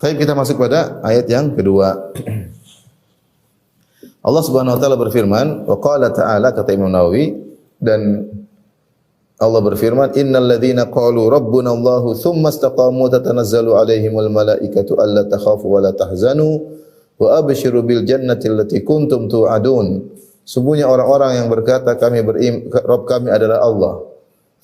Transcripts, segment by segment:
Baik, kita masuk pada ayat yang kedua. Allah Subhanahu wa taala berfirman, wa qala ta'ala, kata Imam Nawawi, dan Allah berfirman, innal ladzina qalu rabbuna Allahu tsumma istaqamu tatanazzalu alaihimul malaikatu alla takhafu wa la tahzanu wa abshiru bil jannati allati kuntum tu'adun. Sungguhnya orang-orang yang berkata Rabb kami adalah Allah.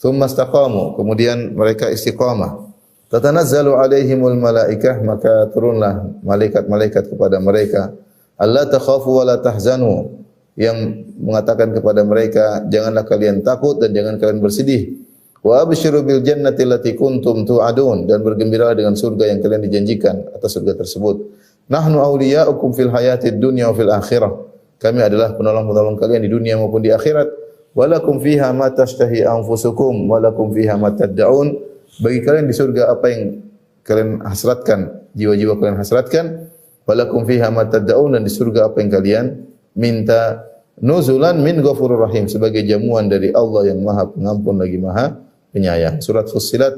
Tsumma istaqamu, kemudian mereka istiqamah. Tatanazzalu alaihimul malaikah, maka turunlah malaikat-malaikat kepada mereka. Allah takhafu wa la tahzanu, yang mengatakan kepada mereka, janganlah kalian takut dan jangan kalian bersedih. Wa abshiru bil jannati allati kuntum tu'adun, dan bergembiralah dengan surga yang kalian dijanjikan atas surga tersebut. Nahnu awliya'ukum fil hayatid dunya wa fil akhirah. Kami adalah penolong-penolong kalian di dunia maupun di akhirat. Walakum fiha ma tashtahi anfusukum walakum fiha ma tad'un. Bagi kalian di surga apa yang kalian hasratkan, jiwa-jiwa kalian hasratkan. Walakum fiha ma tad'un, dan di surga apa yang kalian minta. Nuzulan min ghafurur rahim, sebagai jamuan dari Allah yang Maha Pengampun lagi Maha Penyayang. Surat Fussilat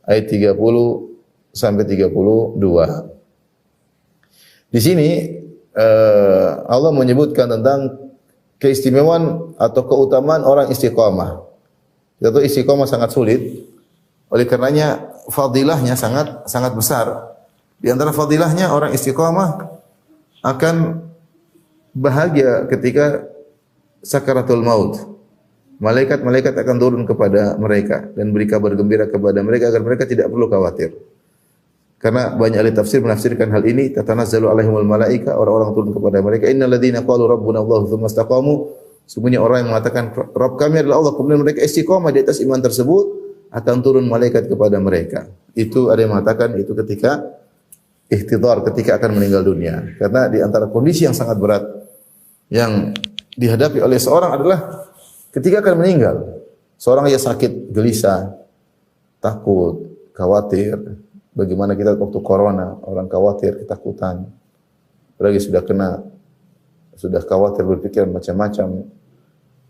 ayat 30 sampai 32. Di sini Allah menyebutkan tentang keistimewaan atau keutamaan orang istiqamah. Kita tahu istiqamah sangat sulit. Oleh karenanya fadilahnya sangat besar. Di antara fadilahnya orang istiqamah akan bahagia ketika sakaratul maut. Malaikat-malaikat akan turun kepada mereka dan beri kabar gembira kepada mereka agar mereka tidak perlu khawatir. Karena banyak ahli tafsir menafsirkan hal ini, tatanazzalu alaihimul malaika, orang-orang turun kepada mereka, innal ladzina qalu rabbuna Allah tsumma istaqamu, sungguhnya orang yang mengatakan Rabb kami adalah Allah, kemudian mereka istiqamah di atas iman tersebut, akan turun malaikat kepada mereka. Itu ada yang mengatakan itu ketika ihtidar, ketika akan meninggal dunia. Karena di antara kondisi yang sangat berat yang dihadapi oleh seorang adalah ketika akan meninggal. Seorang yang sakit, gelisah, takut, khawatir. Bagaimana kita waktu corona, orang khawatir, ketakutan. Apalagi sudah khawatir, berpikiran macam-macam.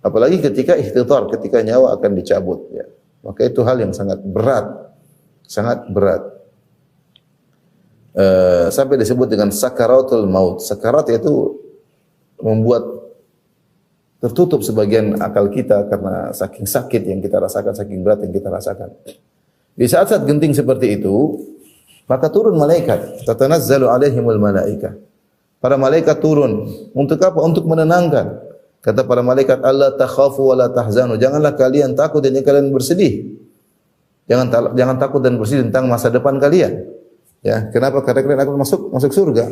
Apalagi ketika ihtidar, ketika nyawa akan dicabut. Ya. Maka itu hal yang sangat berat. Sangat berat. Sampai disebut dengan sakaratul maut. Sakarat itu membuat tertutup sebagian akal kita karena saking sakit yang kita rasakan, saking berat yang kita rasakan. Di saat-saat genting seperti itu, maka turun malaikat. Tatanazzalu alaihimul malaikah. Para malaikat turun. Untuk apa? Untuk menenangkan. Kata para malaikat, Allah takhafu wa la tahzanu. Janganlah kalian takut dan jangan kalian bersedih. Jangan takut dan bersedih tentang masa depan kalian. Ya, kenapa? Karena kalian akan masuk surga.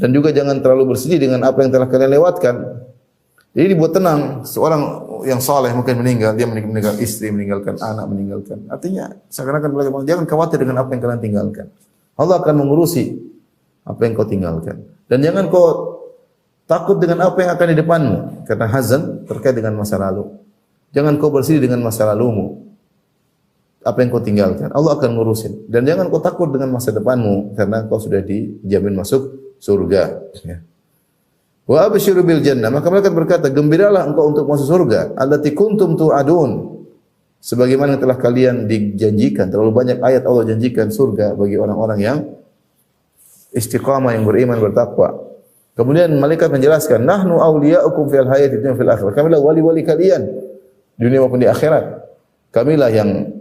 Dan juga jangan terlalu bersedih dengan apa yang telah kalian lewatkan. Jadi dibuat tenang. Seorang yang saleh mungkin meninggal, dia meninggalkan istri, meninggalkan anak, meninggalkan. Artinya seakan-akan mereka jangan khawatir dengan apa yang kalian tinggalkan. Allah akan mengurusi apa yang kau tinggalkan. Dan jangan kau takut dengan apa yang akan di depanmu, karena hazan terkait dengan masa lalu. Jangan kau bersedih dengan masa lalumu. Apa yang kau tinggalkan, Allah akan ngurusin. Dan jangan kau takut dengan masa depanmu, karena kau sudah dijamin masuk surga. Ya. Wa abshiru bil jannah, maka mereka berkata, gembiralah engkau untuk masuk surga. Allati kuntum tu'adun, sebagaimana yang telah kalian dijanjikan. Terlalu banyak ayat Allah janjikan surga bagi orang-orang yang istiqamah, yang beriman, bertakwa. Kemudian malaikat menjelaskan, nahnu awliya'ukum fil hayatid dunya fil akhirah. Kamilah wali-wali kalian di dunia maupun di akhirat. Kamilah yang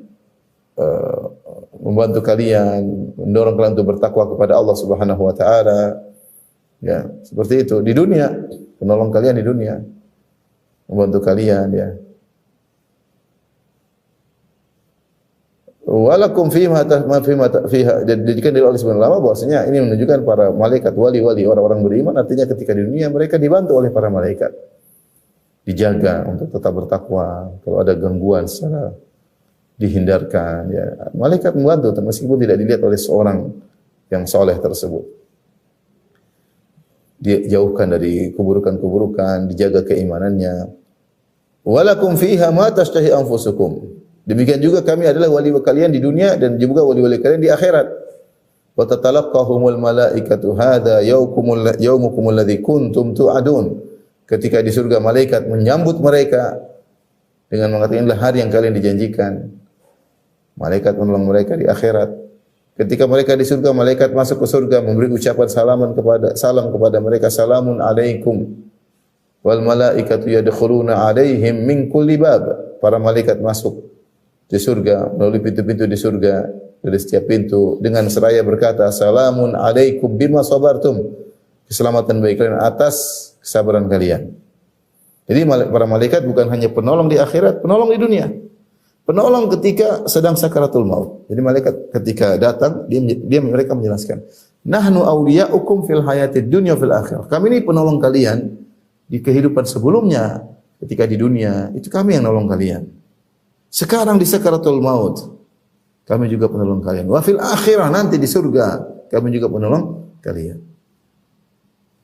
membantu kalian, mendorong kalian untuk bertakwa kepada Allah Subhanahu wa taala. Ya, seperti itu di dunia, penolong kalian di dunia, membantu kalian, ya. Walakum fiha dijadikan dari Allah Subhanahu wa taala, bahwasanya ini menunjukkan para malaikat wali-wali, orang-orang beriman, artinya ketika di dunia mereka dibantu oleh para malaikat, dijaga untuk tetap bertakwa. Kalau ada gangguan secara dihindarkan, ya, malaikat membantu meskipun tidak dilihat oleh seorang yang soleh tersebut. Dijauhkan dari keburukan-keburukan, dijaga keimanannya. Walakum fiha ma tashtahi anfusukum. Demikian juga kami adalah wali kalian di dunia dan juga wali-wali kalian di akhirat. Wa tatalaqahumul malaikatu hadza yaumukumul ladzi kuntum tu'adun. Ketika di surga malaikat menyambut mereka dengan mengatakan inilah hari yang kalian dijanjikan. Malaikat menolong mereka di akhirat Ketika mereka di surga, malaikat masuk ke surga memberi ucapan salam kepada mereka, salamun alaikum. Wal malaikatu yadkhuluna alaihim min kulli bab. Para malaikat masuk di surga melalui pintu-pintu di surga, dari setiap pintu dengan seraya berkata, salamun alaikum bima sabartum. Keselamatan bagi kalian atas kesabaran kalian. Jadi para malaikat bukan hanya penolong di akhirat, penolong di dunia. Penolong ketika sedang sakaratul maut. Jadi malaikat ketika datang, mereka menjelaskan, nahnu awliya'ukum fil hayatid dunya fil akhirah. Kami ini penolong kalian di kehidupan sebelumnya, ketika di dunia, itu kami yang nolong kalian. Sekarang di sakaratul maut, kami juga penolong kalian. Wa fil akhirah, nanti di surga, kami juga penolong kalian.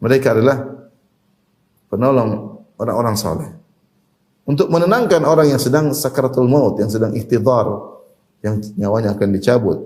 Mereka adalah penolong orang-orang saleh. Untuk menenangkan orang yang sedang sakaratul maut, yang sedang ihtidhar, yang nyawanya akan dicabut.